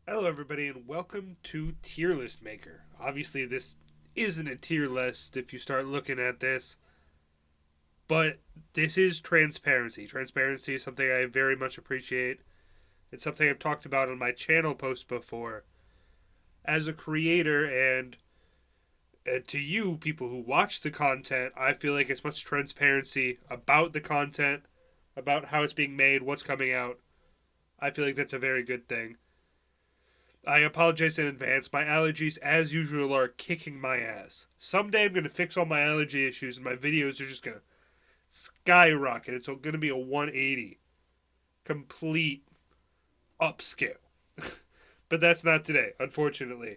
Hello, everybody, and welcome to Tier List Maker. Obviously, this isn't a tier list if you start looking at this, but this is transparency. Transparency is something I very much appreciate. It's something I've talked about on my channel post before. As a creator, and to you, people who watch the content, I feel like as much transparency about the content, about how it's being made, what's coming out. I feel like that's a very good thing. I apologize in advance. My allergies, as usual, are kicking my ass. Someday I'm going to fix all my allergy issues and my videos are just going to skyrocket. It's going to be a 180. Complete upscale. But that's not today, unfortunately.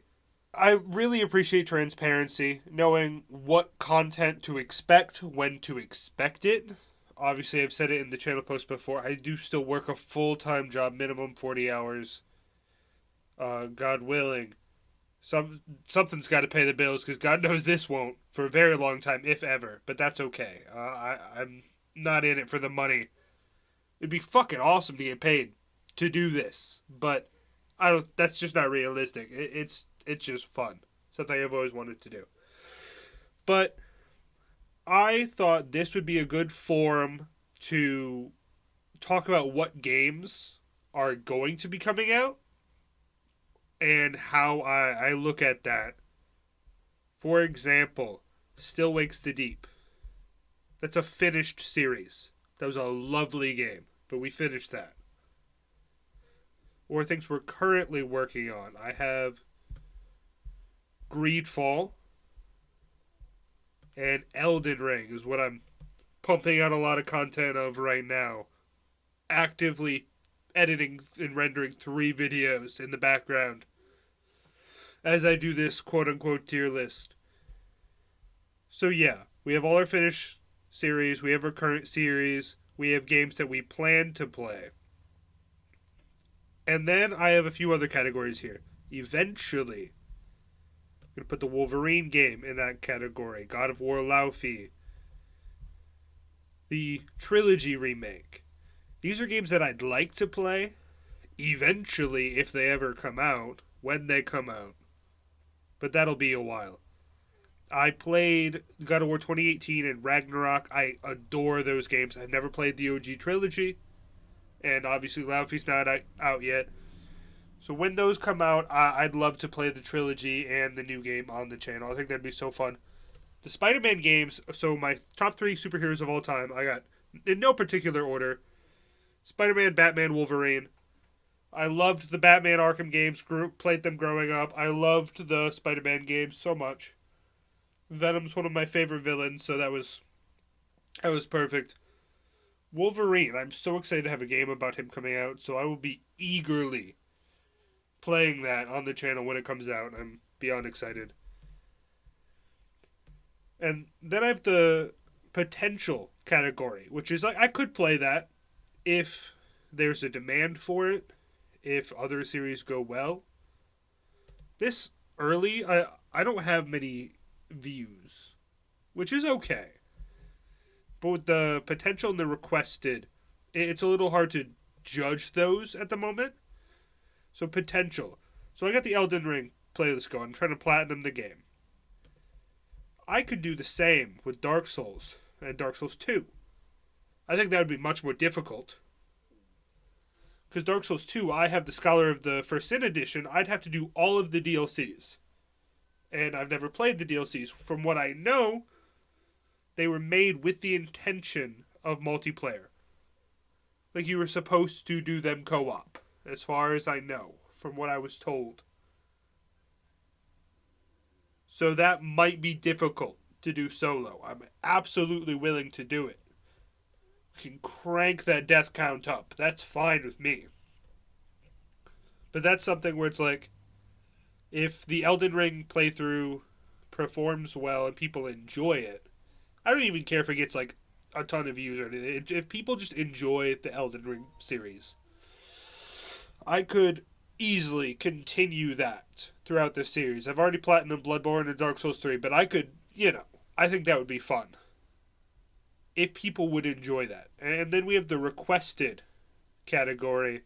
I really appreciate transparency, knowing what content to expect, when to expect it. Obviously, I've said it in the channel post before. I do still work a full time job, minimum 40 hours. God willing, something's got to pay the bills because God knows this won't for a very long time, if ever. But that's okay. I'm not in it for the money. It'd be fucking awesome to get paid to do this, but I don't. That's just not realistic. It's just fun. Something I've always wanted to do. But I thought this would be a good forum to talk about what games are going to be coming out and how I look at that. For example, Still Wakes the Deep. That's a finished series. That was a lovely game, but we finished that. Or things we're currently working on. I have Greedfall and Elden Ring is what I'm pumping out a lot of content of right now. Actively editing and rendering 3 videos in the background as I do this quote unquote tier list. So yeah, we have all our finished series, we have our current series, we have games that we plan to play. And then I have a few other categories here. Eventually, I'm going to put the Wolverine game in that category. God of War Laufey. The Trilogy remake. These are games that I'd like to play eventually if they ever come out, when they come out. But that'll be a while. I played God of War 2018 and Ragnarok. I adore those games. I've never played the OG trilogy, and obviously Laufey's not out yet. So when those come out, I'd love to play the trilogy and the new game on the channel. I think that'd be so fun. The Spider-Man games, so my top 3 superheroes of all time, I got, in no particular order, Spider-Man, Batman, Wolverine. I loved the Batman Arkham games, played them growing up. I loved the Spider-Man games so much. Venom's one of my favorite villains, so that was perfect. Wolverine, I'm so excited to have a game about him coming out, so I will be eagerly playing that on the channel when it comes out. I'm beyond excited. And then I have the potential category, which is like I could play that if there's a demand for it, if other series go well. This early, I don't have many views, which is okay. But with the potential and the requested, it's a little hard to judge those at the moment. So potential. So I got the Elden Ring playlist going. I'm trying to platinum the game. I could do the same with Dark Souls and Dark Souls 2. I think that would be much more difficult. Because Dark Souls 2, I have the Scholar of the First Sin edition. I'd have to do all of the DLCs. And I've never played the DLCs. From what I know, they were made with the intention of multiplayer. Like you were supposed to do them co-op, as far as I know, from what I was told. So that might be difficult to do solo. I'm absolutely willing to do it. We can crank that death count up. That's fine with me. But that's something where it's like, if the Elden Ring playthrough performs well and people enjoy it, I don't even care if it gets like a ton of views or anything. If people just enjoy the Elden Ring series, I could easily continue that throughout this series. I've already platinumed Bloodborne and Dark Souls 3, but I could, I think that would be fun if people would enjoy that. And then we have the requested category.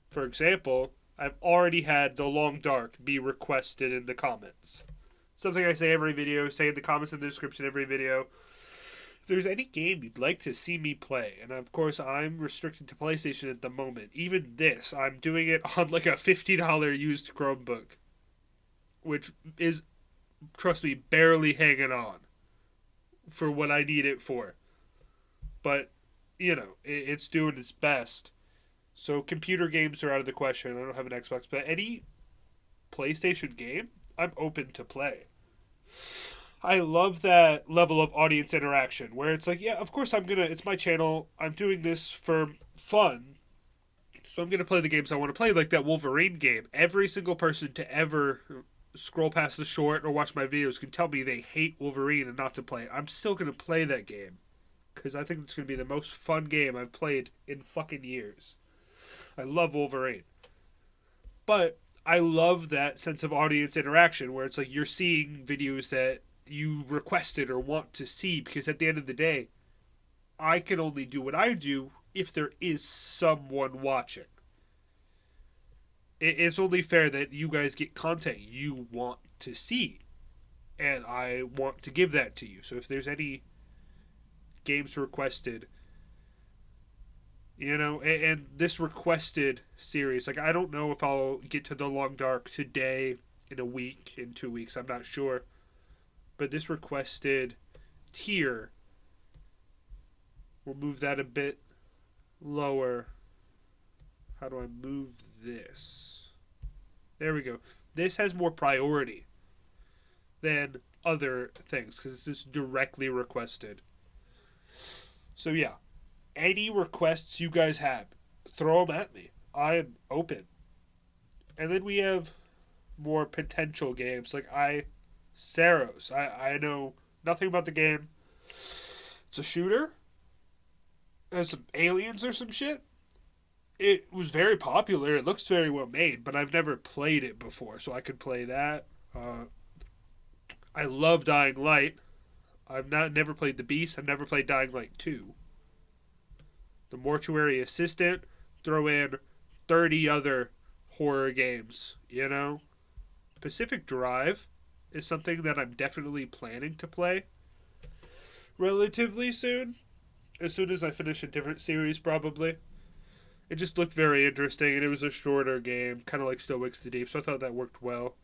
For example, I've already had The Long Dark be requested in the comments. Something I say every video, say in the comments in the description every video. If there's any game you'd like to see me play, and of course I'm restricted to PlayStation at the moment, even this, I'm doing it on like a $50 used Chromebook, which is, trust me, barely hanging on for what I need it for. But, you know, it's doing its best. So computer games are out of the question. I don't have an Xbox, but any PlayStation game, I'm open to play. I love that level of audience interaction where it's like, yeah, of course it's my channel. I'm doing this for fun. So I'm gonna play the games I want to play, like that Wolverine game. Every single person to ever scroll past the short or watch my videos can tell me they hate Wolverine and not to play. I'm still gonna play that game because I think it's gonna be the most fun game I've played in fucking years. I love Wolverine. But I love that sense of audience interaction where it's like you're seeing videos that you requested or want to see, because at the end of the day, I can only do what I do if there is someone watching. It's only fair that you guys get content you want to see, and I want to give that to you. So if there's any games requested, you know, and this requested series, like I don't know if I'll get to The Long Dark today, in a week, in 2 weeks, I'm not sure. But this requested tier, we'll move that a bit lower. How do I move this? There we go. This has more priority than other things because this is directly requested. So yeah, any requests you guys have, throw them at me. I'm open. And then we have more potential games like Saros. I know nothing about the game. It's a shooter. There's some aliens or some shit. It was very popular. It looks very well made, but I've never played it before, so I could play that. I love Dying Light. I've never played The Beast. I've never played Dying Light 2. The Mortuary Assistant. Throw in 30 other horror games, you know? Pacific Drive is something that I'm definitely planning to play relatively soon. As soon as I finish a different series, probably. It just looked very interesting, and it was a shorter game, kind of like Still Wakes the Deep, so I thought that worked well.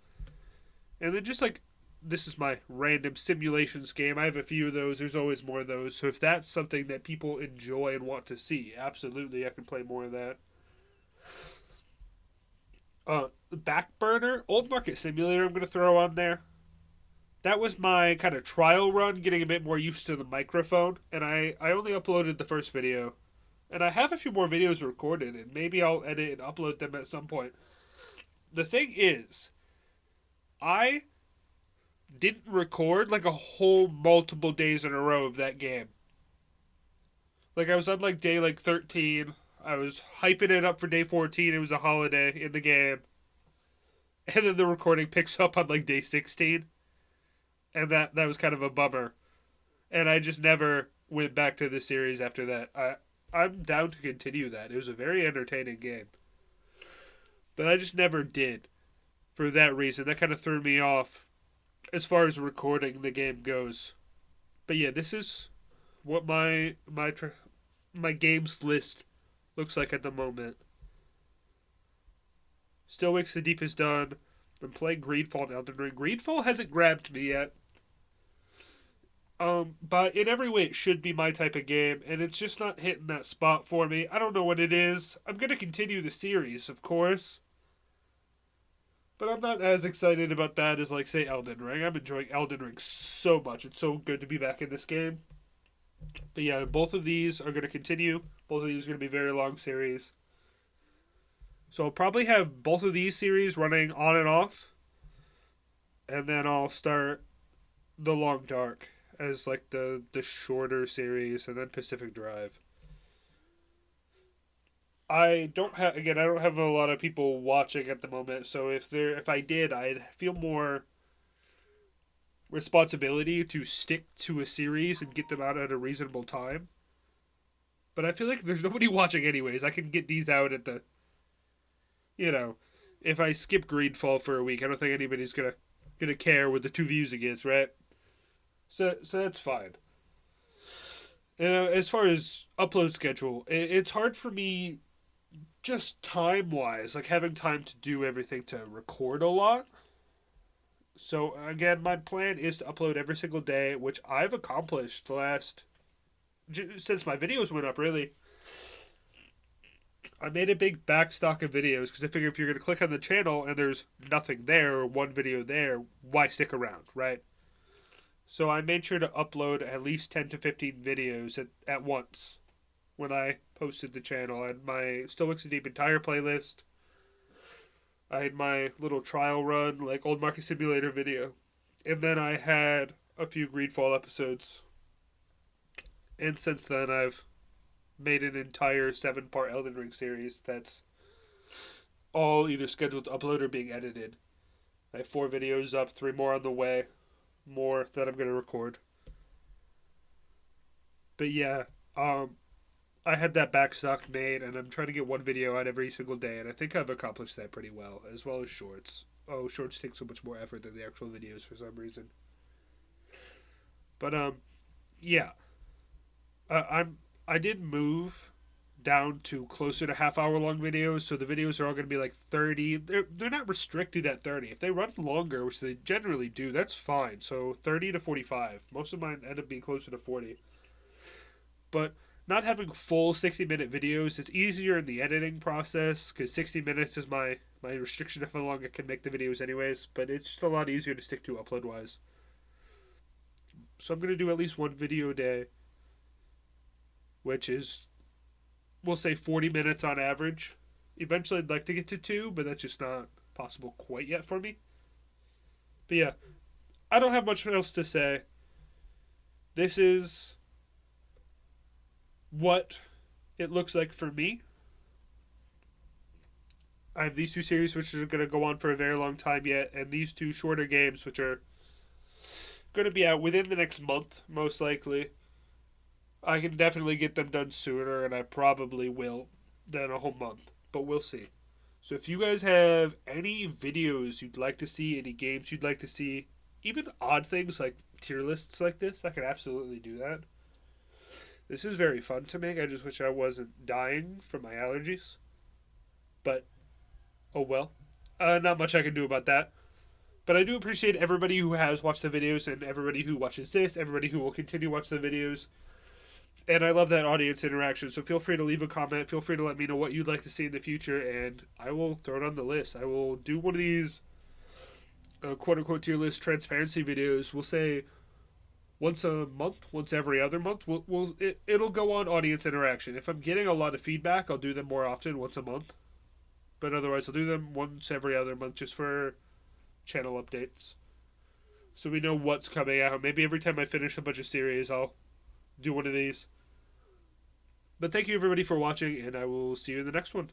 And then just like, this is my random simulations game. I have a few of those. There's always more of those. So if that's something that people enjoy and want to see, absolutely, I can play more of that. Backburner, Old Market Simulator, I'm going to throw on there. That was my kind of trial run, getting a bit more used to the microphone, and I only uploaded the first video. And I have a few more videos recorded, and maybe I'll edit and upload them at some point. The thing is, I didn't record like a whole multiple days in a row of that game. Like I was on like day like 13. I was hyping it up for day 14. It was a holiday in the game. And then the recording picks up on like day 16. And that was kind of a bummer. And I just never went back to the series after that. I'm down to continue that. It was a very entertaining game. But I just never did for that reason. That kind of threw me off as far as recording the game goes. But yeah, this is what my games list looks like at the moment. Still Wakes the Deep is done. I'm playing Greedfall and Elden Ring. Greedfall hasn't grabbed me yet. But in every way it should be my type of game, and it's just not hitting that spot for me. I don't know what it is. I'm gonna continue the series, of course. But I'm not as excited about that as, like, say, Elden Ring. I'm enjoying Elden Ring so much. It's so good to be back in this game. But yeah, both of these are going to continue. Both of these are going to be very long series. So I'll probably have both of these series running on and off. And then I'll start The Long Dark as, like, the shorter series, and then Pacific Drive. I don't have a lot of people watching at the moment, so if I did, I'd feel more responsibility to stick to a series and get them out at a reasonable time. But I feel like there's nobody watching anyways. I can get these out at the, you know, if I skip Greedfall for a week, I don't think anybody's gonna care with the 2 views it gets, right? So that's fine. And as far as upload schedule, it's hard for me just time wise, like having time to do everything to record a lot. So again, my plan is to upload every single day, which I've accomplished the last since my videos went up. Really, I made a big backstock of videos because I figure if you're gonna click on the channel and there's nothing there or one video there, why stick around, right? So I made sure to upload at least 10 to 15 videos at once when I posted the channel. I had my Still Wixie Deep entire playlist. I had my little trial run, like Old Market Simulator video. And then I had a few Greedfall episodes. And since then, I've made an entire 7-part Elden Ring series that's all either scheduled to upload or being edited. I have 4 videos up, 3 more on the way, more that I'm going to record. But yeah, I had that backstock made, and I'm trying to get one video out every single day, and I think I've accomplished that pretty well, as well as shorts. Oh, shorts take so much more effort than the actual videos for some reason. But yeah, I did move down to closer to half-hour long videos, so the videos are all going to be like 30. They're not restricted at 30. If they run longer, which they generally do, that's fine. So 30 to 45. Most of mine end up being closer to 40. But not having full 60-minute videos, it's easier in the editing process because 60 minutes is my restriction of how long I can make the videos anyways, but it's just a lot easier to stick to upload wise. So I'm going to do at least one video a day, which is, we'll say 40 minutes on average. Eventually I'd like to get to 2, but that's just not possible quite yet for me. But yeah, I don't have much else to say. This is what it looks like for me. I have these 2 series which are going to go on for a very long time yet, and these 2 shorter games which are going to be out within the next month, most likely. I can definitely get them done sooner, and I probably will, than a whole month, but we'll see. So if you guys have any videos you'd like to see, any games you'd like to see, even odd things like tier lists like this, I could absolutely do that. This is very fun to make. I just wish I wasn't dying from my allergies. But, oh well. Not much I can do about that. But I do appreciate everybody who has watched the videos and everybody who watches this, everybody who will continue to watch the videos. And I love that audience interaction. So feel free to leave a comment. Feel free to let me know what you'd like to see in the future. And I will throw it on the list. I will do one of these quote-unquote tier list transparency videos. We'll say once a month, once every other month. It'll go on audience interaction. If I'm getting a lot of feedback, I'll do them more often, once a month. But otherwise, I'll do them once every other month just for channel updates. So we know what's coming out. Maybe every time I finish a bunch of series, I'll do one of these. But thank you everybody for watching, and I will see you in the next one.